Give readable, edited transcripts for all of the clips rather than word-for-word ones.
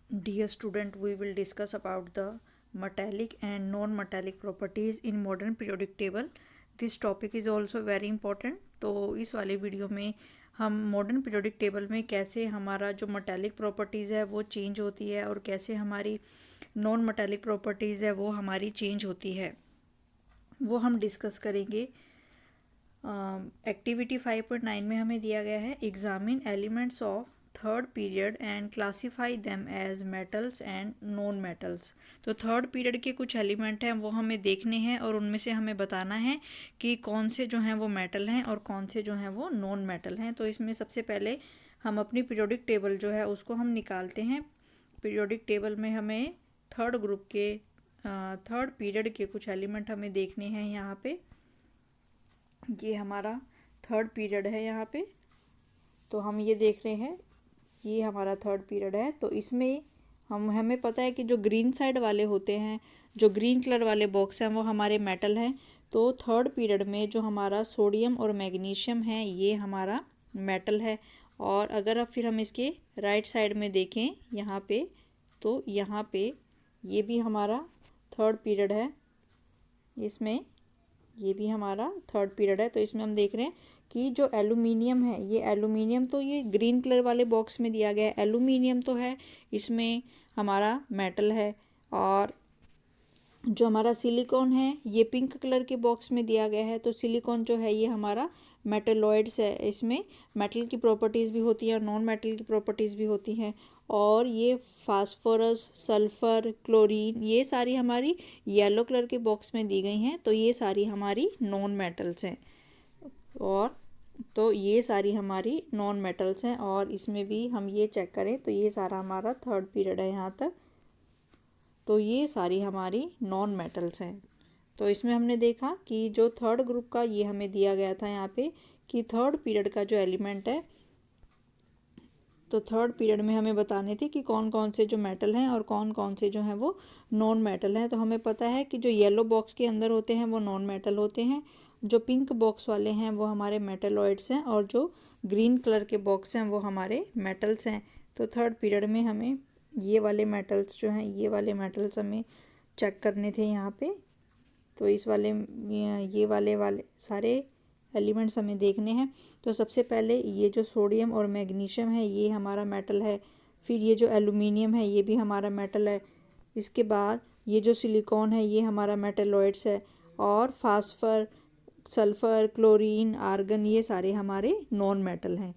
Dear student, we will discuss about the metallic and non-metallic properties in modern periodic table. This topic is also very important. तो इस वाले video में हम modern periodic table में कैसे हमारा जो मेटालिक प्रॉपर्टीज़ है वो चेंज होती है और कैसे हमारी नॉन मेटालिक प्रॉपर्टीज़ है वो हमारी चेंज होती है वो हम डिस्कस करेंगे। एक्टिविटी 5.9 में हमें दिया गया है examine elements of third period and classify them as metals and non metals. तो थर्ड पीरियड के कुछ एलिमेंट हैं वो हमें देखने हैं और उनमें से हमें बताना है कि कौन से जो हैं वो मेटल हैं और कौन से जो हैं वो नॉन मेटल हैं। तो इसमें सबसे पहले हम अपनी पीरियोडिक टेबल जो है उसको हम निकालते हैं। पीरियोडिक टेबल में हमें थर्ड ग्रुप के थर्ड पीरियड के कुछ एलिमेंट हमें देखने हैं। यहाँ पे ये हमारा थर्ड पीरियड है यहाँ पे, तो हम ये देख रहे हैं ये हमारा थर्ड पीरियड है। तो इसमें हमें पता है कि जो ग्रीन साइड वाले होते हैं, जो ग्रीन कलर वाले बॉक्स हैं वो हमारे मेटल हैं। तो थर्ड पीरियड में जो हमारा सोडियम और मैग्नीशियम है ये हमारा मेटल है। और अगर अब फिर हम इसके राइट साइड में देखें यहाँ पे, तो यहाँ पे ये भी हमारा थर्ड पीरियड है, इसमें ये भी हमारा थर्ड पीरियड है। तो इसमें हम देख रहे हैं कि जो एल्यूमिनियम है, ये एल्यूमिनियम तो ये ग्रीन कलर वाले बॉक्स में दिया गया है, एल्यूमिनियम तो है इसमें हमारा मेटल है। और जो हमारा सिलिकॉन है ये पिंक कलर के बॉक्स में दिया गया है, तो सिलिकॉन जो है ये हमारा मेटलॉइड्स है। इसमें मेटल की प्रॉपर्टीज़ भी होती हैं और नॉन मेटल की प्रॉपर्टीज़ भी होती हैं। और ये फास्फोरस, सल्फ़र, क्लोरीन ये सारी हमारी येलो कलर के बॉक्स में दी गई हैं, तो ये सारी हमारी नॉन मेटल्स हैं। और तो ये सारी हमारी नॉन मेटल्स हैं और इसमें भी हम ये चेक करें तो ये सारा हमारा थर्ड पीरियड है यहाँ तक, तो ये सारी हमारी नॉन मेटल्स हैं। तो इसमें हमने देखा कि जो थर्ड ग्रुप का ये हमें दिया गया था यहाँ पे कि थर्ड पीरियड का जो एलिमेंट है, तो थर्ड पीरियड में हमें बताने थे कि कौन कौन से जो मेटल हैं और कौन कौन से जो हैं वो नॉन मेटल हैं। तो हमें पता है कि जो येलो बॉक्स के अंदर होते हैं वो नॉन मेटल होते हैं, जो पिंक बॉक्स वाले हैं वो हमारे मेटलॉइड्स हैं और जो ग्रीन कलर के बॉक्स हैं वो हमारे मेटल्स हैं। तो थर्ड पीरियड में हमें ये वाले मेटल्स जो हैं, ये वाले मेटल्स हमें चेक करने थे यहाँ पे। तो इस वाले ये वाले सारे एलिमेंट्स हमें देखने हैं। तो सबसे पहले ये जो सोडियम और मैग्नीशियम है ये हमारा मेटल है। फिर ये जो एल्यूमिनियम है ये भी हमारा मेटल है। इसके बाद ये जो सिलिकॉन है ये हमारा मेटलॉइड्स है। और फास्फर, सल्फ़र, क्लोरीन, आर्गन ये सारे हमारे नॉन मेटल हैं।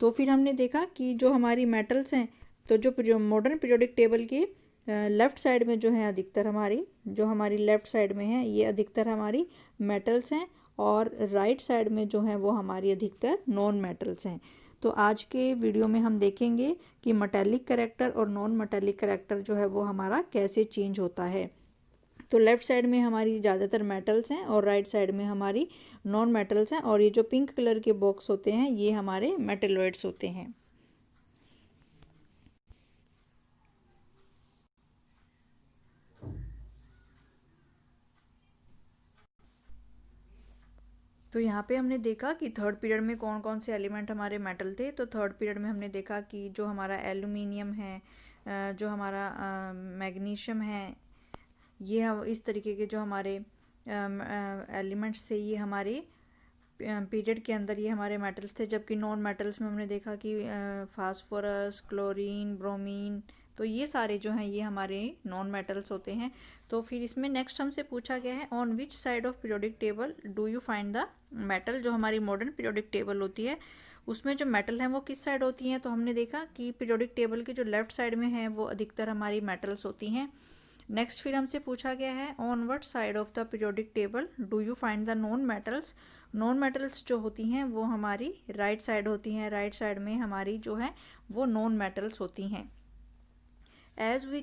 तो फिर हमने देखा कि जो हमारी मेटल्स हैं, तो जो मॉडर्न पीरियोडिक टेबल के लेफ़्ट साइड में जो है अधिकतर हमारी, जो हमारी लेफ़्ट साइड में है ये अधिकतर हमारी मेटल्स हैं और राइट साइड में जो है वो हमारी अधिकतर नॉन मेटल्स हैं। तो आज के वीडियो में हम देखेंगे कि मेटालिक कैरेक्टर और नॉन मेटालिक कैरेक्टर जो है वो हमारा कैसे चेंज होता है। तो लेफ़्ट साइड में हमारी ज़्यादातर मेटल्स हैं और राइट साइड में हमारी नॉन मेटल्स हैं। और ये जो पिंक कलर के बॉक्स होते हैं ये हमारे मेटलॉइड्स होते हैं। तो यहाँ पे हमने देखा कि थर्ड पीरियड में कौन कौन से एलिमेंट हमारे मेटल थे। तो थर्ड पीरियड में हमने देखा कि जो हमारा एल्यूमिनियम है, जो हमारा मैग्नीशियम है, ये इस तरीके के जो हमारे एलिमेंट्स थे ये हमारे पीरियड के अंदर ये हमारे मेटल्स थे। जबकि नॉन मेटल्स में हमने देखा कि फास्फोरस, क्लोरीन, ब्रोमीन, तो ये सारे जो हैं ये हमारे नॉन मेटल्स होते हैं। तो फिर इसमें नेक्स्ट हमसे पूछा गया है on which side of periodic table do you find the metal. जो हमारी मॉडर्न पीरियोडिक टेबल होती है उसमें जो मेटल हैं वो किस साइड होती हैं। तो हमने देखा कि पीरियोडिक टेबल के जो लेफ्ट साइड में है वो अधिकतर हमारी मेटल्स होती हैं। नेक्स्ट फिर हमसे पूछा गया है on what side of the periodic table do you find the non metals. Non metals जो होती हैं वो हमारी राइट साइड होती हैं, राइट साइड में हमारी जो है वो नॉन मेटल्स होती हैं। As we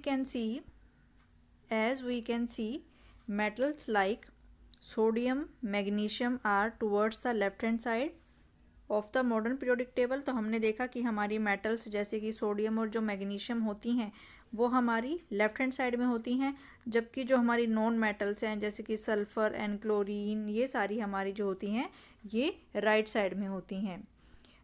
can see metals like sodium, magnesium are towards the left hand side of the modern periodic table. तो हमने देखा कि हमारी मेटल्स जैसे कि सोडियम और जो मैग्नीशियम होती हैं वो हमारी लेफ्ट हैंड साइड में होती हैं, जबकि जो हमारी नॉन मेटल्स हैं जैसे कि सल्फ़र एंड क्लोरीन ये सारी हमारी जो होती हैं ये राइट साइड में होती हैं।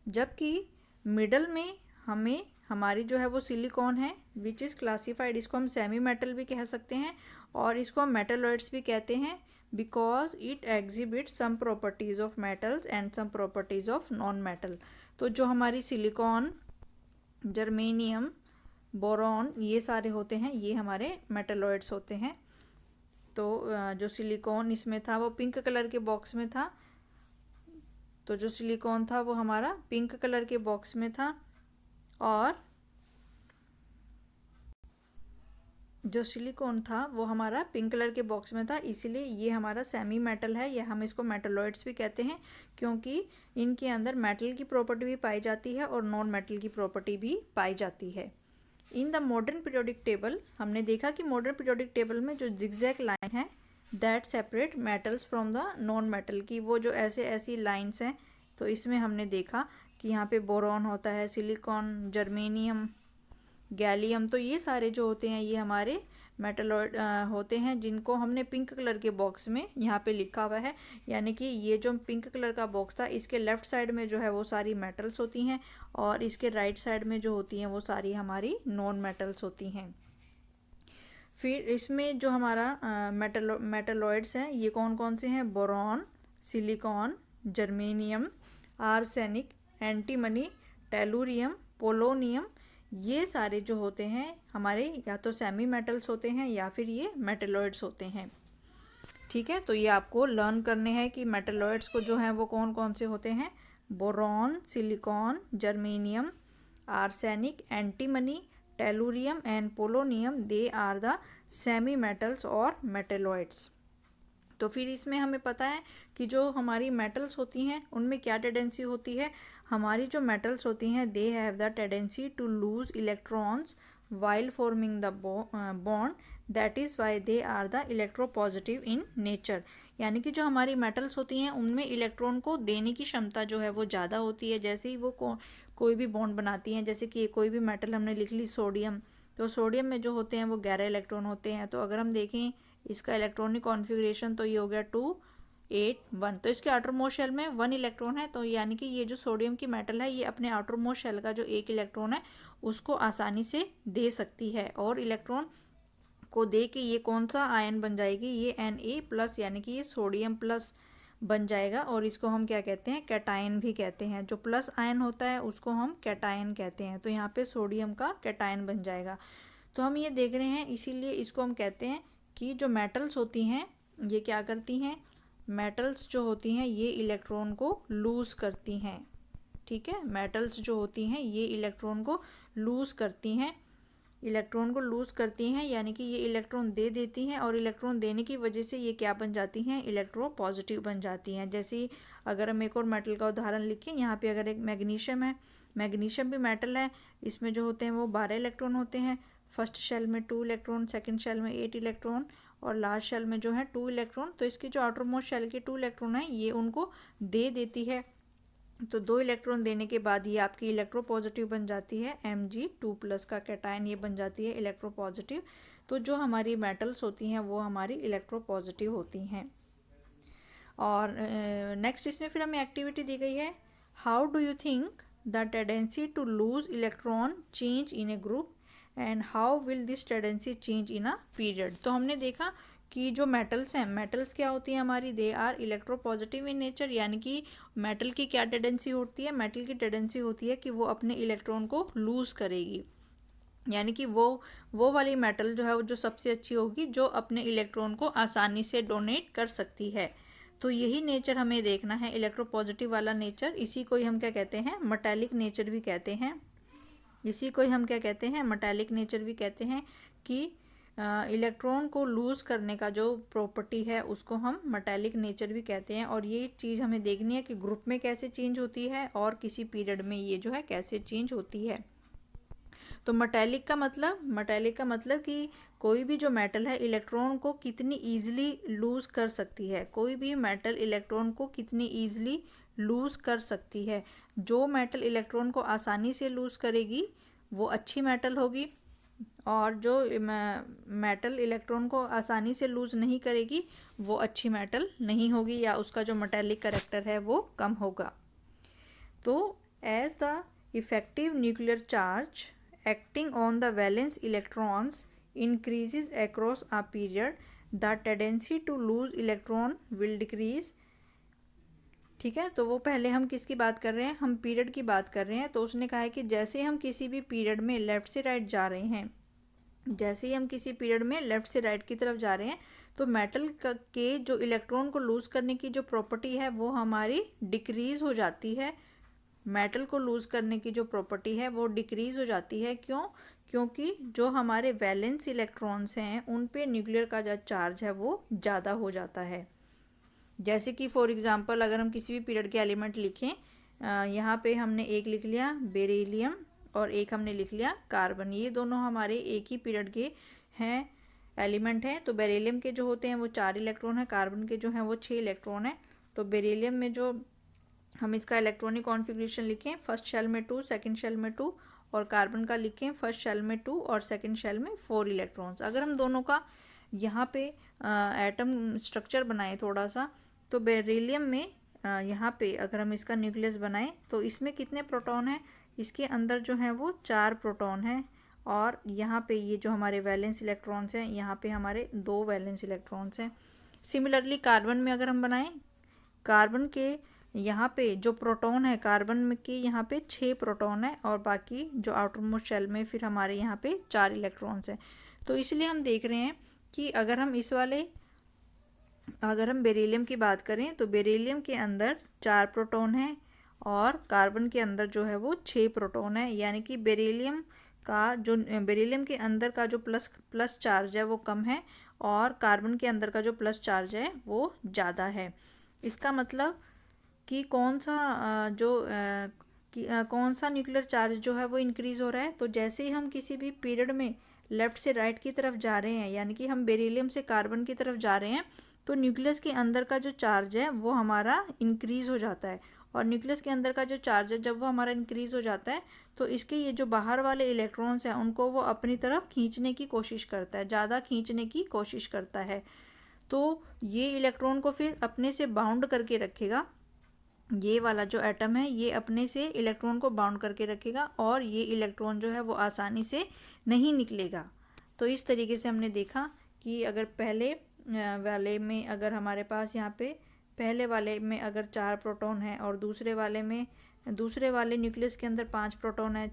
जबकि मिडल में हमें हमारी जो है वो सिलिकॉन है विच इज़ क्लासीफाइड, इसको हम सेमी मेटल भी कह सकते हैं और इसको हम मेटलॉइड्स भी कहते हैं because it exhibit some properties of metals and some properties of non metal. तो जो हमारी सिलिकॉन, जर्मेनियम, बोरॉन ये सारे होते हैं, ये हमारे मेटलॉइड्स होते हैं। तो जो सिलिकॉन इसमें था वो पिंक कलर के बॉक्स में था, तो जो सिलिकॉन था वो हमारा पिंक कलर के बॉक्स में था और जो सिलिकॉन था वो हमारा पिंक कलर के बॉक्स में था, इसीलिए ये हमारा सेमी मेटल है या हम इसको मेटलॉइड्स भी कहते हैं क्योंकि इनके अंदर मेटल की प्रॉपर्टी भी पाई जाती है और नॉन मेटल की प्रॉपर्टी भी पाई जाती है। In the modern periodic table हमने देखा कि मॉडर्न पीरियोडिक टेबल में जो जिगजैग लाइन है that separate metals from the non metal की, वो जो ऐसी लाइन्स हैं, तो इसमें हमने देखा कि यहाँ पे बोरॉन होता है, सिलिकॉन, जर्मेनियम, गैलियम, तो ये सारे जो होते हैं ये हमारे मेटलॉइड होते हैं जिनको हमने पिंक कलर के बॉक्स में यहाँ पे लिखा हुआ है। यानी कि ये जो पिंक कलर का बॉक्स था इसके लेफ़्ट साइड में जो है वो सारी मेटल्स होती हैं और इसके राइट साइड में जो होती हैं वो सारी हमारी नॉन मेटल्स होती हैं। फिर इसमें जो हमारा मेटलॉइड्स हैं ये कौन कौन से हैं? Boron, silicon, germanium, arsenic, antimony, tellurium, polonium, ये सारे जो होते हैं हमारे या तो सेमी मेटल्स होते हैं या फिर ये मेटलॉइड्स होते हैं। ठीक है, तो ये आपको लर्न करने हैं कि मेटलॉइड्स को जो हैं वो कौन कौन से होते हैं? Boron, silicon, germanium, arsenic, antimony, tellurium and polonium, they are the semi metals और मेटलॉइड्स। तो फिर इसमें हमें पता है कि जो हमारी मेटल्स होती हैं उनमें क्या टेंडेंसी होती है? हमारी जो मेटल्स होती हैं they have the tendency to lose electrons while forming the bond, that is why they are the electropositive in nature. यानी कि जो हमारी मेटल्स होती हैं उनमें इलेक्ट्रॉन को देने की क्षमता जो है वो ज़्यादा होती है। जैसे ही वो कोई भी बॉन्ड बनाती हैं, जैसे कि कोई भी मेटल हमने लिख ली सोडियम, तो सोडियम में जो होते हैं वो 11 इलेक्ट्रॉन होते हैं। तो अगर हम देखें इसका इलेक्ट्रॉनिक कॉन्फ़िगरेशन तो ये हो गया 2 8 1, तो इसके आउटर मोस्ट शेल में 1 इलेक्ट्रॉन है। तो यानी कि ये जो सोडियम की मेटल है ये अपने आउटर मोस्ट शेल का जो 1 इलेक्ट्रॉन है उसको आसानी से दे सकती है और इलेक्ट्रॉन को दे के ये कौन सा आयन बन जाएगी? ये Na+, यानी कि ये सोडियम प्लस बन जाएगा और इसको हम क्या कहते हैं? कैटायन भी कहते हैं। जो प्लस आयन होता है उसको हम कैटायन कहते हैं। तो यहाँ पे सोडियम का कैटायन बन जाएगा। तो हम ये देख रहे हैं, इसीलिए इसको हम कहते हैं कि जो मेटल्स होती हैं ये क्या करती हैं? मेटल्स जो होती हैं ये इलेक्ट्रॉन को लूज़ करती हैं। ठीक है, मेटल्स जो होती हैं ये इलेक्ट्रॉन को लूज़ करती हैं, इलेक्ट्रॉन को लूज़ करती हैं, यानी कि ये इलेक्ट्रॉन दे देती हैं और इलेक्ट्रॉन देने की वजह से ये क्या बन जाती हैं? इलेक्ट्रोपॉजिटिव बन जाती हैं। जैसे अगर हम एक और मेटल का उदाहरण लिखें, यहाँ पे अगर एक मैग्नीशियम है, मैग्नीशियम भी मेटल है, इसमें जो होते हैं वो 12 इलेक्ट्रॉन होते हैं। फर्स्ट शेल में 2 इलेक्ट्रॉन, सेकंड शेल में 8 इलेक्ट्रॉन और लास्ट शेल में जो है 2 इलेक्ट्रॉन। तो इसकी जो आउटर मोस्ट शेल के 2 इलेक्ट्रॉन है ये उनको दे देती है। तो 2 इलेक्ट्रॉन देने के बाद ये आपकी इलेक्ट्रोपॉजिटिव बन जाती है, Mg2+ का कैटायन ये बन जाती है इलेक्ट्रोपॉजिटिव। तो जो हमारी मेटल्स होती हैं वो हमारी इलेक्ट्रोपॉजिटिव होती हैं। और नेक्स्ट इसमें फिर हमें एक्टिविटी दी गई है, how do you think the tendency to lose electron change in a group and how will this tendency change in a period. तो हमने देखा कि जो मेटल्स हैं, मेटल्स क्या होती हैं हमारी? They are electropositive in nature. यानी कि मेटल की क्या टेंडेंसी होती है? मेटल की टेंडेंसी होती है कि वो अपने इलेक्ट्रॉन को लूज़ करेगी। यानी कि वो वाली मेटल जो है वो जो सबसे अच्छी होगी, जो अपने इलेक्ट्रॉन को आसानी से डोनेट कर सकती है। तो यही नेचर हमें देखना है, इलेक्ट्रोपॉजिटिव वाला नेचर। इसी को ही हम क्या कहते हैं? मेटालिक नेचर भी कहते हैं। इसी को ही हम क्या कहते हैं? मेटालिक नेचर भी कहते हैं कि इलेक्ट्रॉन को लूज़ करने का जो प्रॉपर्टी है उसको हम मेटालिक नेचर भी कहते हैं। और ये चीज़ हमें देखनी है कि ग्रुप में कैसे चेंज होती है और किसी पीरियड में ये जो है कैसे चेंज होती है। तो मेटालिक का मतलब कि कोई भी जो मेटल है इलेक्ट्रॉन को कितनी ईजिली लूज़ कर सकती है। कोई भी मेटल इलेक्ट्रॉन को कितनी ईजिली लूज़ कर सकती है। जो मेटल इलेक्ट्रॉन को आसानी से लूज़ करेगी वो अच्छी मेटल होगी और जो मेटल इलेक्ट्रॉन को आसानी से लूज़ नहीं करेगी वो अच्छी मेटल नहीं होगी या उसका जो मेटालिक करैक्टर है वो कम होगा। तो as the effective nuclear charge acting on the valence electrons increases across a period, the tendency to lose electron will decrease. ठीक है, तो वो पहले हम किसकी बात कर रहे हैं, हम पीरियड की बात कर रहे हैं। तो उसने कहा है कि जैसे हम किसी भी पीरियड में लेफ़्ट से राइट जा रहे हैं, जैसे ही हम किसी पीरियड में लेफ़्ट से राइट की तरफ जा रहे हैं, तो मेटल के जो इलेक्ट्रॉन को लूज़ करने की जो प्रॉपर्टी है वो हमारी डिक्रीज़ हो जाती है। मेटल को लूज़ करने की जो प्रॉपर्टी है वो डिक्रीज़ हो जाती है। क्यों? क्योंकि जो हमारे वैलेंस इलेक्ट्रॉन्स हैं उन पे न्यूक्लियर का जो चार्ज है वो ज़्यादा हो जाता है। जैसे कि फॉर एग्जांपल अगर हम किसी भी पीरियड के एलिमेंट लिखें, यहाँ पे हमने एक लिख लिया बेरिलियम और एक हमने लिख लिया कार्बन, ये दोनों हमारे एक ही पीरियड के हैं एलिमेंट हैं। तो बेरिलियम के जो होते हैं वो 4 इलेक्ट्रॉन हैं, कार्बन के जो हैं वो 6 इलेक्ट्रॉन हैं। तो बेरिलियम में जो हम इसका इलेक्ट्रॉनिक कॉन्फ़िगरेशन लिखें, फर्स्ट शेल में 2, सेकंड शेल में 2, और कार्बन का लिखें फर्स्ट शेल में 2 और सेकंड शेल में 4 इलेक्ट्रॉन्स। अगर हम दोनों का यहाँ पे एटम स्ट्रक्चर बनाएं थोड़ा सा, तो बेरिलियम में यहाँ पे अगर हम इसका न्यूक्लियस बनाएं तो इसमें कितने प्रोटॉन हैं, इसके अंदर जो हैं वो 4 प्रोटॉन हैं, और यहाँ पे ये जो हमारे वैलेंस इलेक्ट्रॉन्स हैं यहाँ पे हमारे 2 वैलेंस इलेक्ट्रॉन्स हैं। सिमिलरली कार्बन में अगर हम बनाएं, कार्बन के यहाँ पे जो प्रोटॉन है कार्बन में के यहाँ पे 6 प्रोटॉन है, और बाकी जो आउटर मोस्ट शेल में फिर हमारे यहाँ पे 4 इलेक्ट्रॉन्स हैं। तो इसलिए हम देख रहे हैं कि अगर हम बेरिलियम की बात करें तो बेरिलियम के अंदर 4 प्रोटॉन हैं और कार्बन के अंदर जो है वो 6 प्रोटॉन है। यानी कि बेरिलियम के अंदर का जो प्लस चार्ज है वो कम है, और कार्बन के अंदर का जो प्लस चार्ज है वो ज़्यादा है। इसका मतलब कि कौन सा न्यूक्लियर चार्ज जो है वो इंक्रीज़ हो रहा है। तो जैसे ही हम किसी भी पीरियड में लेफ़्ट से राइट की तरफ जा रहे हैं, यानी कि हम बेरिलियम से कार्बन की तरफ जा रहे हैं, तो न्यूक्लियस के अंदर का जो चार्ज है वो हमारा इंक्रीज़ हो जाता है। और न्यूक्लियस के अंदर का जो चार्ज है जब वो हमारा इंक्रीज़ हो जाता है तो इसके ये जो बाहर वाले इलेक्ट्रॉन्स हैं उनको वो अपनी तरफ खींचने की कोशिश करता है, ज़्यादा खींचने की कोशिश करता है। तो ये इलेक्ट्रॉन को फिर अपने से बाउंड करके रखेगा, ये वाला जो एटम है ये अपने से इलेक्ट्रॉन को बाउंड करके रखेगा, और ये इलेक्ट्रॉन जो है वो आसानी से नहीं निकलेगा। तो इस तरीके से हमने देखा कि अगर पहले वाले में अगर हमारे पास यहाँ पे पहले वाले में अगर 4 प्रोटॉन है और दूसरे वाले न्यूक्लियस के अंदर 5 प्रोटॉन है,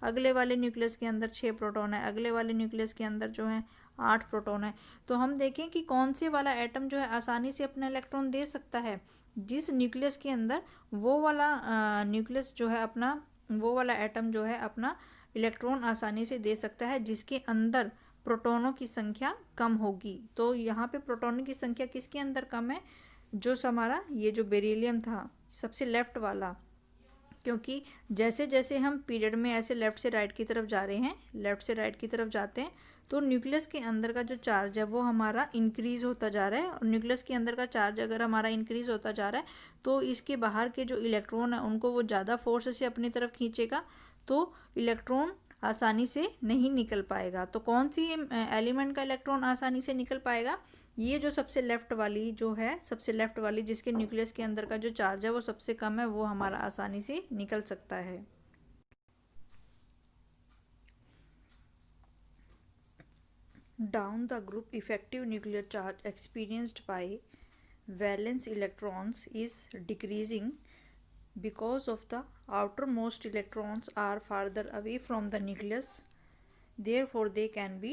अगले वाले न्यूक्लियस के अंदर 6 प्रोटॉन है, अगले वाले न्यूक्लियस के अंदर जो है 8 प्रोटॉन है, तो हम देखें कि कौन से वाला एटम जो है आसानी से अपना इलेक्ट्रॉन दे सकता है। जिस न्यूक्लियस के अंदर वो वाला न्यूक्लियस जो है अपना, वो वाला एटम जो है अपना इलेक्ट्रॉन आसानी से दे सकता है जिसके अंदर प्रोटॉनों की संख्या कम होगी। तो यहाँ पे प्रोटॉनों की संख्या किसके अंदर कम है, जो हमारा ये जो बेरिलियम था सबसे लेफ्ट वाला, क्योंकि जैसे जैसे हम पीरियड में ऐसे लेफ़्ट से राइट की तरफ जा रहे हैं, लेफ़्ट से राइट की तरफ जाते हैं, तो न्यूक्लियस के अंदर का जो चार्ज है वो हमारा इंक्रीज़ होता जा रहा है। और न्यूक्लियस के अंदर का चार्ज अगर हमारा इंक्रीज़ होता जा रहा है तो इसके बाहर के जो इलेक्ट्रॉन है उनको वो ज़्यादा फोर्स से अपनी तरफ खींचेगा, तो इलेक्ट्रॉन आसानी से नहीं निकल पाएगा। तो कौन सी एलिमेंट का इलेक्ट्रॉन आसानी से निकल पाएगा, ये जो सबसे लेफ्ट वाली जिसके न्यूक्लियस के अंदर का जो चार्ज है वो सबसे कम है, वो हमारा आसानी से निकल सकता है। Down the group effective nuclear charge experienced by valence electrons is decreasing because of the outermost electrons are farther away from the nucleus, therefore they can be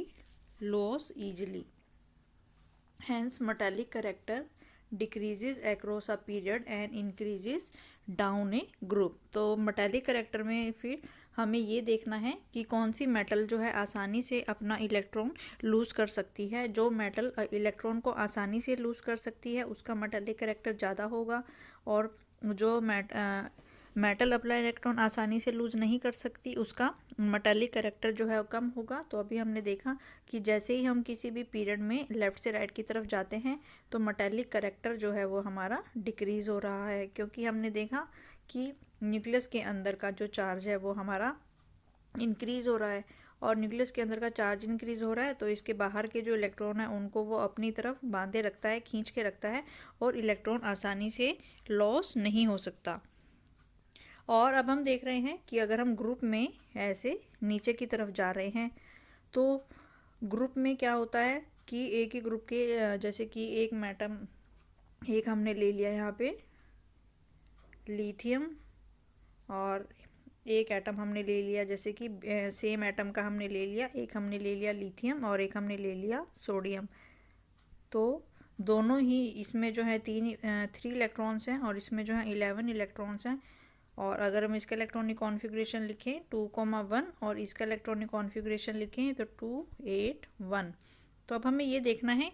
lost easily. Hence metallic character decreases across a period and increases down a group. तो metallic character में फिर हमें ये देखना है कि कौन सी metal जो है आसानी से अपना इलेक्ट्रॉन लूज़ कर सकती है। जो मेटल इलेक्ट्रॉन को आसानी से लूज़ कर सकती है उसका मेटालिक कैरेक्टर ज़्यादा होगा, और जो मेटल अपना इलेक्ट्रॉन आसानी से लूज़ नहीं कर सकती उसका मेटालिक कैरेक्टर जो है वो कम होगा। तो अभी हमने देखा कि जैसे ही हम किसी भी पीरियड में लेफ़्ट से राइट की तरफ जाते हैं तो मेटालिक कैरेक्टर जो है वो हमारा डिक्रीज़ हो रहा है, क्योंकि हमने देखा कि न्यूक्लियस के अंदर का जो चार्ज है वो हमारा इंक्रीज़ हो रहा है, और न्यूक्लियस के अंदर का चार्ज इंक्रीज़ हो रहा है तो इसके बाहर के जो इलेक्ट्रॉन है उनको वो अपनी तरफ बांधे रखता है, खींच के रखता है, और इलेक्ट्रॉन आसानी से लॉस नहीं हो सकता। और अब हम देख रहे हैं कि अगर हम ग्रुप में ऐसे नीचे की तरफ जा रहे हैं तो ग्रुप में क्या होता है कि एक ही ग्रुप के जैसे कि एक एटम, एक हमने ले लिया यहाँ पे लिथियम, और एक एटम हमने ले लिया जैसे कि सेम एटम का हमने ले लिया, एक हमने ले लिया लिथियम और एक हमने ले लिया सोडियम। तो दोनों ही इसमें जो है 3 इलेक्ट्रॉन्स हैं और इसमें जो है 11 इलेक्ट्रॉन्स हैं। और अगर हम इसका इलेक्ट्रॉनिक कॉन्फ़िगरेशन लिखें 2,1 और इसका इलेक्ट्रॉनिक कॉन्फ़िगरेशन लिखें तो 2, 8, 1। तो अब हमें ये देखना है,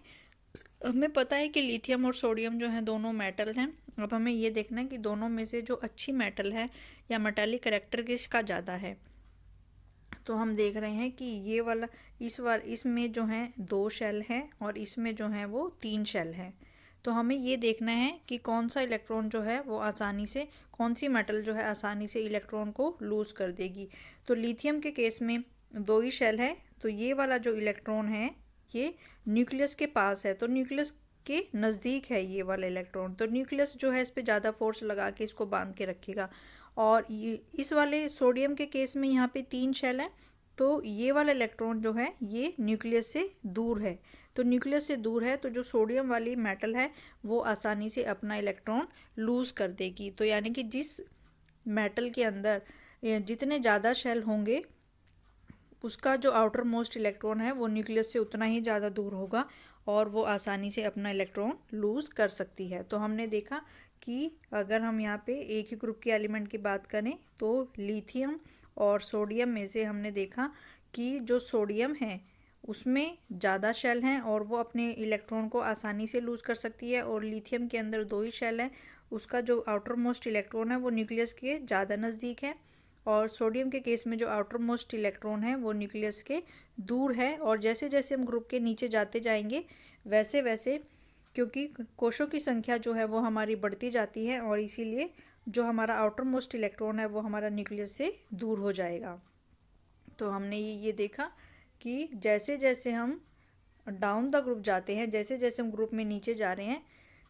हमें पता है कि लिथियम और सोडियम जो है दोनों मेटल हैं। अब हमें ये देखना है कि दोनों में से जो अच्छी मेटल है या मेटालिक करैक्टर किसका ज़्यादा है। तो हम देख रहे हैं कि ये वाला इसमें जो है 2 शेल है और इसमें जो है वो 3 शेल है। तो हमें ये देखना है कि कौन सा इलेक्ट्रॉन जो है वो आसानी से, कौन सी मेटल जो है आसानी से इलेक्ट्रॉन को लूज़ कर देगी। तो लिथियम के केस में 2 ही शेल है, तो ये वाला जो इलेक्ट्रॉन है ये न्यूक्लियस के पास है, तो न्यूक्लियस के नज़दीक है ये वाला इलेक्ट्रॉन। तो न्यूक्लियस जो है इस पर ज़्यादा फोर्स लगा के इसको बांध के रखेगा। और ये इस वाले सोडियम के केस में यहाँ पे 3 शेल है, तो ये वाला इलेक्ट्रॉन जो है ये न्यूक्लियस से दूर है। तो न्यूक्लियस से दूर है तो जो सोडियम वाली मेटल है वो आसानी से अपना इलेक्ट्रॉन लूज़ कर देगी। तो यानी कि जिस मेटल के अंदर जितने ज़्यादा शेल होंगे उसका जो आउटर मोस्ट इलेक्ट्रॉन है वो न्यूक्लियस से उतना ही ज़्यादा दूर होगा और वो आसानी से अपना इलेक्ट्रॉन लूज़ कर सकती है। तो हमने देखा कि अगर हम यहाँ पे एक ही ग्रुप के एलिमेंट की बात करें तो लिथियम और सोडियम में से हमने देखा कि जो सोडियम है उसमें ज़्यादा शेल हैं और वो अपने इलेक्ट्रॉन को आसानी से लूज़ कर सकती है, और लिथियम के अंदर 2 ही शेल हैं, उसका जो आउटर मोस्ट इलेक्ट्रॉन है वो न्यूक्लियस के ज़्यादा नज़दीक है, और सोडियम के केस में जो आउटर मोस्ट इलेक्ट्रॉन है वो न्यूक्लियस के दूर है। और जैसे जैसे हम ग्रुप के नीचे जाते जाएंगे वैसे वैसे, क्योंकि कोशों की संख्या जो है वो हमारी बढ़ती जाती है और इसीलिए जो हमारा आउटर मोस्ट इलेक्ट्रॉन है वो हमारा न्यूक्लियस से दूर हो जाएगा। तो हमने ये देखा कि जैसे जैसे हम डाउन द ग्रुप जाते हैं, जैसे जैसे हम ग्रुप में नीचे जा रहे हैं,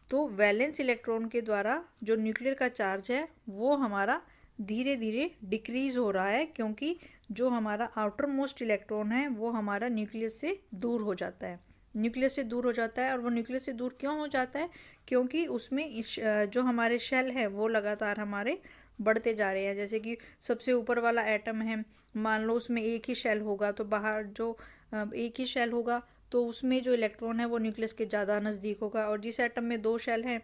तो वैलेंस इलेक्ट्रॉन के द्वारा जो न्यूक्लियर का चार्ज है वो हमारा धीरे धीरे डिक्रीज़ हो रहा है, क्योंकि जो हमारा आउटर मोस्ट इलेक्ट्रॉन है वो हमारा न्यूक्लियस से दूर हो जाता है। न्यूक्लियस से दूर हो जाता है, और वो न्यूक्लियस से दूर क्यों हो जाता है? क्योंकि उसमें जो हमारे शेल है वो लगातार हमारे बढ़ते जा रहे हैं। जैसे कि सबसे ऊपर वाला एटम है, मान लो उसमें एक ही शेल होगा, तो बाहर जो एक ही शेल होगा तो उसमें जो इलेक्ट्रॉन है वो न्यूक्लियस के ज़्यादा नज़दीक होगा, और जिस एटम में 2 शेल हैं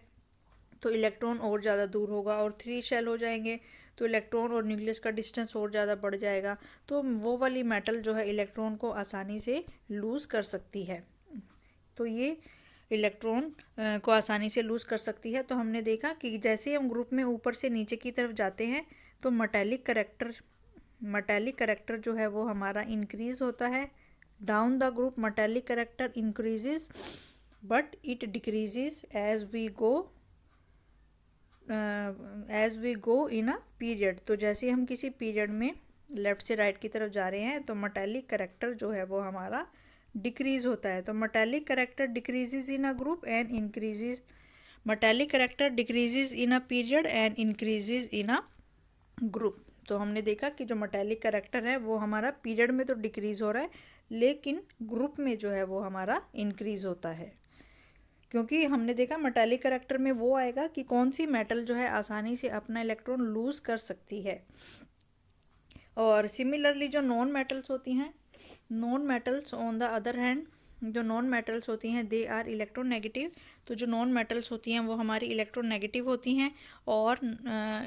तो इलेक्ट्रॉन और ज़्यादा दूर होगा, और 3 शेल हो जाएंगे तो इलेक्ट्रॉन और न्यूक्लियस का डिस्टेंस और ज़्यादा बढ़ जाएगा। तो वो वाली मेटल जो है इलेक्ट्रॉन को आसानी से लूज़ कर सकती है। तो ये इलेक्ट्रॉन को आसानी से लूज़ कर सकती है। तो हमने देखा कि जैसे हम ग्रुप में ऊपर से नीचे की तरफ जाते हैं तो मेटालिक करैक्टर जो है वो हमारा इंक्रीज़ होता है। Down the group metallic character increases but it decreases as we go in a period. तो जैसे हम किसी पीरियड में लेफ़्ट से राइट की तरफ जा रहे हैं तो मेटालिक करैक्टर जो है वो हमारा डिक्रीज़ होता है। तो metallic character decreases in a group and increases, metallic character decreases in a period and increases in a group. तो हमने देखा कि जो मेटालिक करैक्टर है वो हमारा पीरियड में तो डिक्रीज़ हो रहा है, लेकिन ग्रुप में जो है वो हमारा इंक्रीज़ होता है। क्योंकि हमने देखा मेटालिक करैक्टर में वो आएगा कि कौन सी मेटल जो है आसानी से अपना इलेक्ट्रॉन लूज़ कर सकती है। और सिमिलरली जो नॉन मेटल्स होती हैं, non metals on the other hand, जो नॉन मेटल्स होती हैं दे आर इलेक्ट्रोनेगेटिव। तो जो नॉन मेटल्स होती हैं वो हमारी इलेक्ट्रोनेगेटिव होती हैं, और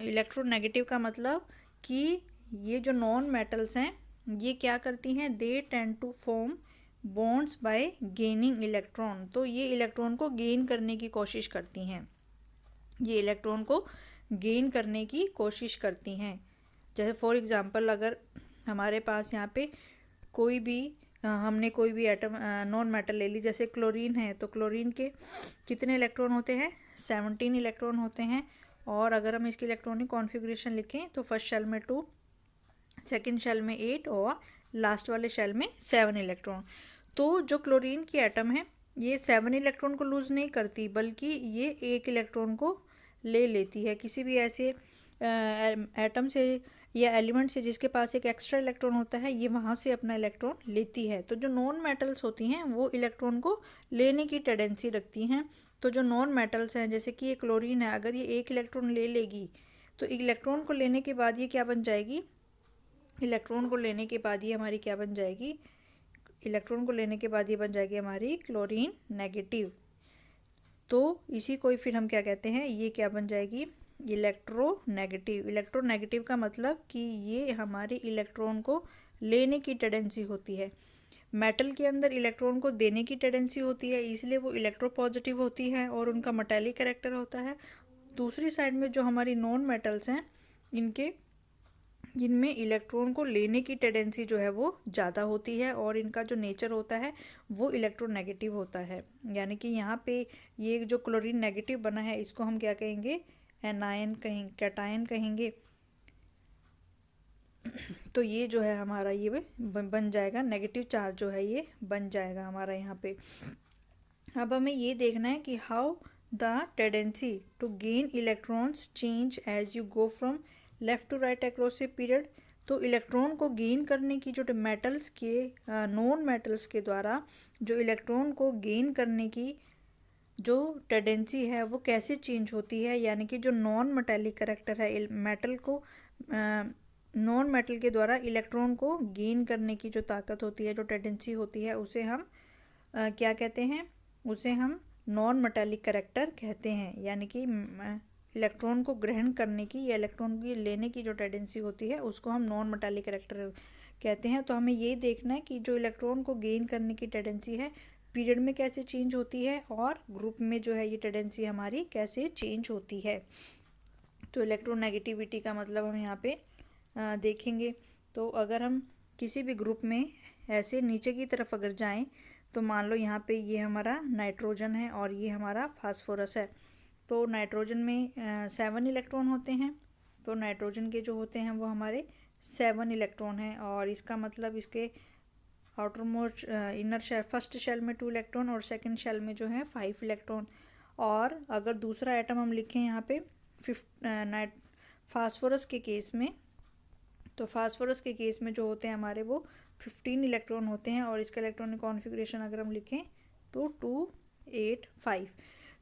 इलेक्ट्रोनेगेटिव का मतलब कि ये जो नॉन मेटल्स हैं ये क्या करती हैं, they tend to form bonds by gaining electron. तो ये इलेक्ट्रॉन को गेन करने की कोशिश करती हैं, ये इलेक्ट्रॉन को गेन करने की कोशिश करती हैं। जैसे फॉर एग्जांपल अगर हमारे पास यहाँ पे कोई भी हमने कोई भी एटम नॉन मेटल ले ली, जैसे क्लोरीन है, तो क्लोरीन के कितने इलेक्ट्रॉन होते हैं, 17 इलेक्ट्रॉन होते हैं। और अगर हम इसकी इलेक्ट्रॉनिक कॉन्फ़िगरेशन लिखें तो फर्स्ट शेल में 2, सेकेंड शेल में 8 और लास्ट वाले शेल में 7 इलेक्ट्रॉन। तो जो क्लोरीन की एटम है ये 7 इलेक्ट्रॉन को लूज़ नहीं करती, बल्कि ये 1 इलेक्ट्रॉन को ले लेती है। किसी भी ऐसे एटम से या एलिमेंट से जिसके पास एक एक्स्ट्रा इलेक्ट्रॉन होता है, ये वहाँ से अपना इलेक्ट्रॉन लेती है। तो जो नॉन मेटल्स होती हैं वो इलेक्ट्रॉन को लेने की टेंडेंसी रखती हैं। तो जो नॉन मेटल्स हैं, जैसे कि ये क्लोरीन है, अगर ये एक इलेक्ट्रॉन ले लेगी तो इलेक्ट्रॉन को लेने के बाद ये क्या बन जाएगी, इलेक्ट्रॉन को लेने के बाद ये हमारी क्या बन जाएगी, इलेक्ट्रॉन को लेने के बाद ये बन जाएगी हमारी क्लोरीन नेगेटिव। तो इसी को फिर हम क्या कहते हैं, ये क्या बन जाएगी, इलेक्ट्रोनेगेटिव। इलेक्ट्रोनेगेटिव का मतलब कि ये हमारे इलेक्ट्रॉन को लेने की टेंडेंसी होती है। मेटल के अंदर इलेक्ट्रॉन को देने की टेंडेंसी होती है, इसलिए वो इलेक्ट्रोपॉजिटिव होती है और उनका मेटालिक कैरेक्टर होता है। दूसरी साइड में जो हमारी नॉन मेटल्स हैं, जिनमें इलेक्ट्रॉन को लेने की टेंडेंसी जो है वो ज़्यादा होती है और इनका जो नेचर होता है वो इलेक्ट्रोनेगेटिव होता है। यानी कि यहाँ पे ये जो क्लोरीन नेगेटिव बना है, इसको हम क्या कहेंगे, एनायन कहेंगे, कैटायन कहेंगे। तो ये जो है हमारा ये बन जाएगा, नेगेटिव चार्ज जो है ये बन जाएगा हमारा यहाँ पे। अब हमें ये देखना है कि how the tendency to gain electrons change as you go from left to right across a period. तो इलेक्ट्रॉन को गेन करने की जो मेटल्स के नॉन मेटल्स के द्वारा जो इलेक्ट्रॉन को गेन करने की जो टेंडेंसी है वो कैसे चेंज होती है, यानी कि जो नॉन मेटेलिक करेक्टर है, मेटल को नॉन मेटल के द्वारा इलेक्ट्रॉन को गेन करने की जो ताकत होती है, जो टेंडेंसी होती है, उसे हम क्या कहते हैं, उसे हम नॉन मेटेलिक करेक्टर कहते हैं। यानी कि इलेक्ट्रॉन को ग्रहण करने की या इलेक्ट्रॉन की लेने की जो टेंडेंसी होती है उसको हम नॉन मेटेलिक करेक्टर कहते हैं। तो हमें ये देखना है कि जो इलेक्ट्रॉन को गेन करने की टेंडेंसी है पीरियड में कैसे चेंज होती है और ग्रुप में जो है ये टेंडेंसी हमारी कैसे चेंज होती है। तो इलेक्ट्रोनेगेटिविटी का मतलब हम यहाँ पे देखेंगे। तो अगर हम किसी भी ग्रुप में ऐसे नीचे की तरफ अगर जाएं, तो मान लो यहाँ पे ये हमारा नाइट्रोजन है और ये हमारा फास्फोरस है। तो नाइट्रोजन में 7 इलेक्ट्रॉन होते हैं। तो नाइट्रोजन के जो होते हैं वो हमारे 7 इलेक्ट्रॉन हैं और इसका मतलब इसके outermost inner shell, first shell में 2 इलेक्ट्रॉन और सेकंड शेल में जो है 5 इलेक्ट्रॉन। और अगर दूसरा एटम हम लिखें यहाँ पे फास्फोरस के केस में, तो फास्फोरस के केस में जो होते हैं हमारे वो 15 इलेक्ट्रॉन होते हैं और इसका इलेक्ट्रॉनिक कॉन्फ़िगरेशन अगर हम लिखें तो 2 8 5।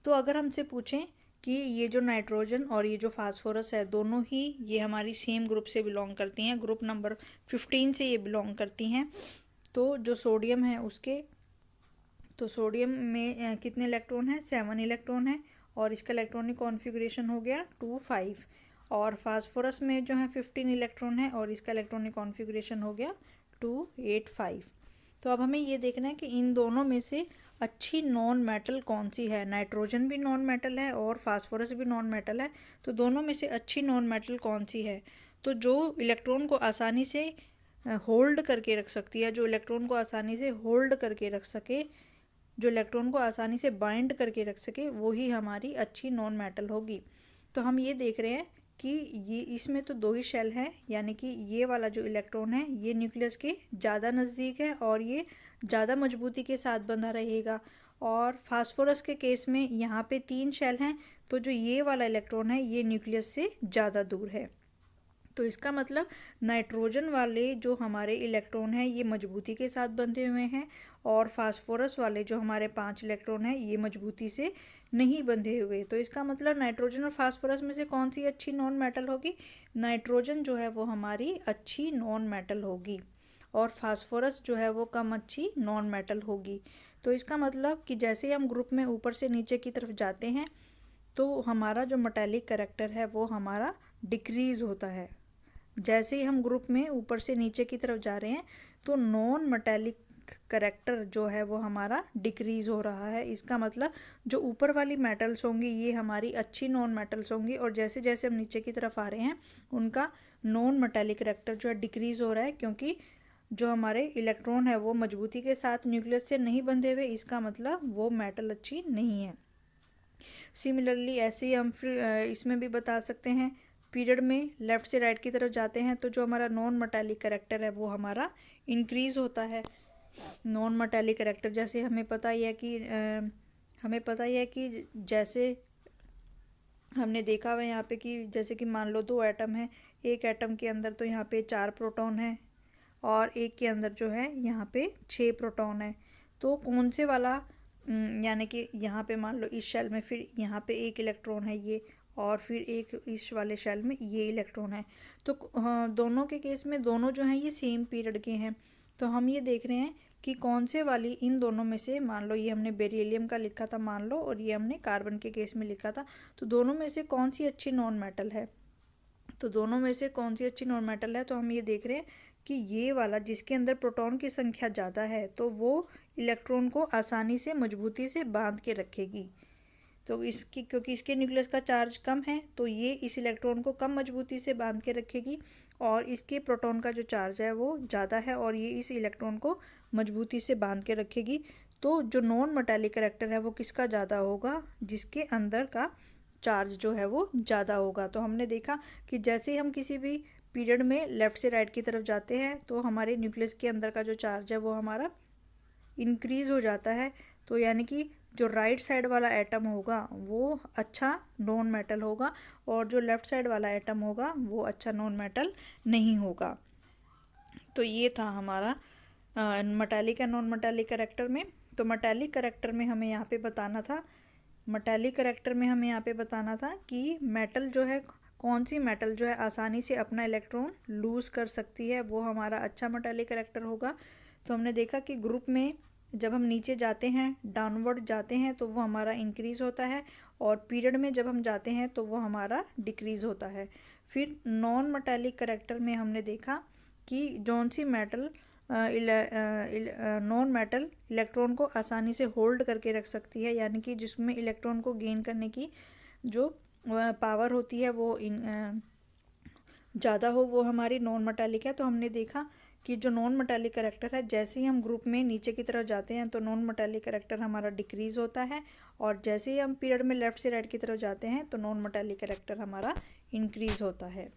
तो अगर हमसे पूछें कि ये जो नाइट्रोजन और ये जो फास्फोरस है दोनों ही ये हमारी सेम ग्रुप से बिलोंग करती हैं, ग्रुप नंबर 15 से ये बिलोंग करती हैं। तो जो सोडियम है उसके, तो सोडियम में कितने इलेक्ट्रॉन हैं, 7 इलेक्ट्रॉन है और इसका इलेक्ट्रॉनिक कॉन्फ़िगरेशन हो गया 2 5। और फास्फोरस में जो है 15 इलेक्ट्रॉन है और इसका इलेक्ट्रॉनिक कॉन्फ़िगरेशन हो गया 2 8 5। तो अब हमें ये देखना है कि इन दोनों में से अच्छी नॉन मेटल कौन सी है। नाइट्रोजन भी नॉन मेटल है और फास्फोरस भी नॉन मेटल है, तो दोनों में से अच्छी नॉन मेटल कौन सी है। तो जो इलेक्ट्रॉन को आसानी से होल्ड करके रख सकती है, जो इलेक्ट्रॉन को आसानी से होल्ड करके रख सके, जो इलेक्ट्रॉन को आसानी से बाइंड करके रख सके, वो ही हमारी अच्छी नॉन मेटल होगी। तो हम ये देख रहे हैं कि ये इसमें तो 2 ही शेल हैं, यानी कि ये वाला जो इलेक्ट्रॉन है ये न्यूक्लियस के ज़्यादा नज़दीक है और ये ज़्यादा मजबूती के साथ बंधा रहेगा। और फास्फोरस के केस में यहाँ पे 3 शेल हैं, तो जो ये वाला इलेक्ट्रॉन है ये न्यूक्लियस से ज़्यादा दूर है। तो इसका मतलब नाइट्रोजन वाले जो हमारे इलेक्ट्रॉन हैं ये मजबूती के साथ बंधे हुए हैं और फास्फोरस वाले जो हमारे 5 इलेक्ट्रॉन हैं ये मजबूती से नहीं बंधे हुए। तो इसका मतलब नाइट्रोजन और फास्फोरस में से कौन सी अच्छी नॉन मेटल होगी, नाइट्रोजन जो है वो हमारी अच्छी नॉन मेटल होगी और फास्फोरस जो है वो कम अच्छी नॉन मेटल होगी। तो इसका मतलब कि जैसे हम ग्रुप में ऊपर से नीचे की तरफ जाते हैं तो हमारा जो मेटालिक कैरेक्टर है वो हमारा डिक्रीज़ होता है। जैसे ही हम ग्रुप में ऊपर से नीचे की तरफ जा रहे हैं तो नॉन मेटालिक करेक्टर जो है वो हमारा डिक्रीज हो रहा है। इसका मतलब जो ऊपर वाली मेटल्स होंगी ये हमारी अच्छी नॉन मेटल्स होंगी और जैसे जैसे हम नीचे की तरफ आ रहे हैं उनका नॉन मेटालिक करेक्टर जो है डिक्रीज हो रहा है, क्योंकि जो हमारे इलेक्ट्रॉन है वो मजबूती के साथ न्यूक्लियस से नहीं बंधे हुए, इसका मतलब वो मेटल अच्छी नहीं है। सिमिलरली ऐसे ही हम फिर इसमें भी बता सकते हैं, पीरियड में लेफ़्ट से राइट की तरफ जाते हैं तो जो हमारा नॉन मेटालिक करेक्टर है वो हमारा इंक्रीज़ होता है। नॉन मेटालिक करेक्टर जैसे हमें पता ही है कि जैसे हमने देखा हुआ है यहाँ पे कि जैसे कि मान लो 2 एटम है, एक एटम के अंदर तो यहाँ पे 4 प्रोटॉन है और एक के अंदर जो है यहाँ पे 6 प्रोटॉन है। तो कौन से वाला यानी कि यहाँ पे मान लो इस शेल में फिर यहाँ पे एक इलेक्ट्रॉन है ये, और फिर एक इस वाले शेल में ये इलेक्ट्रॉन है। तो दोनों के केस में दोनों जो हैं ये सेम पीरियड के हैं। तो हम ये देख रहे हैं कि कौन से वाली इन दोनों में से, मान लो ये हमने बेरिलियम का लिखा था मान लो, और ये हमने कार्बन के केस में लिखा था, तो दोनों में से कौन सी अच्छी नॉन मेटल है। तो दोनों में से कौन सी अच्छी नॉन मेटल है, तो हम ये देख रहे हैं कि ये वाला जिसके अंदर प्रोटॉन की संख्या ज़्यादा है तो वो इलेक्ट्रॉन को आसानी से मजबूती से बांध के रखेगी। तो इसकी क्योंकि इसके न्यूक्लियस का चार्ज कम है तो ये इस इलेक्ट्रॉन को कम मजबूती से बांध के रखेगी, और इसके प्रोटॉन का जो चार्ज है वो ज़्यादा है और ये इस इलेक्ट्रॉन को मजबूती से बांध के रखेगी। तो जो नॉन मेटालिक करैक्टर है वो किसका ज़्यादा होगा, जिसके अंदर का चार्ज जो है वो ज़्यादा होगा। तो हमने देखा कि जैसे ही हम किसी भी पीरियड में लेफ़्ट से राइट की तरफ जाते हैं तो हमारे न्यूक्लियस के अंदर का जो चार्ज है वो हमारा इंक्रीज़ हो जाता है। तो यानी कि जो राइट साइड वाला एटम होगा वो अच्छा नॉन मेटल होगा, और जो लेफ़्ट साइड वाला एटम होगा वो अच्छा नॉन मेटल नहीं होगा। तो ये था हमारा metallic and non metallic character में। तो मेटालिक करैक्टर में हमें यहाँ पे बताना था, मेटालिक करैक्टर में हमें यहाँ पे बताना था कि मेटल जो है, कौन सी मेटल जो है आसानी से अपना इलेक्ट्रॉन लूज़ कर सकती है, वो हमारा अच्छा मेटालिक करैक्टर होगा। तो हमने देखा कि ग्रुप में जब हम नीचे जाते हैं, डाउनवर्ड जाते हैं, तो वो हमारा इंक्रीज़ होता है, और पीरियड में जब हम जाते हैं तो वो हमारा डिक्रीज़ होता है। फिर नॉन मेटालिक करैक्टर में हमने देखा कि जौन सी मेटल नॉन मेटल इलेक्ट्रॉन को आसानी से होल्ड करके रख सकती है, यानी कि जिसमें इलेक्ट्रॉन को गेन करने की जो पावर होती है वो ज़्यादा हो, वो हमारी नॉन मेटालिक है। तो हमने देखा कि जो नॉन मेटालिक करैक्टर है, जैसे ही हम ग्रुप में नीचे की तरफ जाते हैं तो नॉन मेटालिक करैक्टर हमारा डिक्रीज़ होता है, और जैसे ही हम पीरियड में लेफ़्ट से राइट की तरफ जाते हैं तो नॉन मेटालिक करैक्टर हमारा इंक्रीज़ होता है।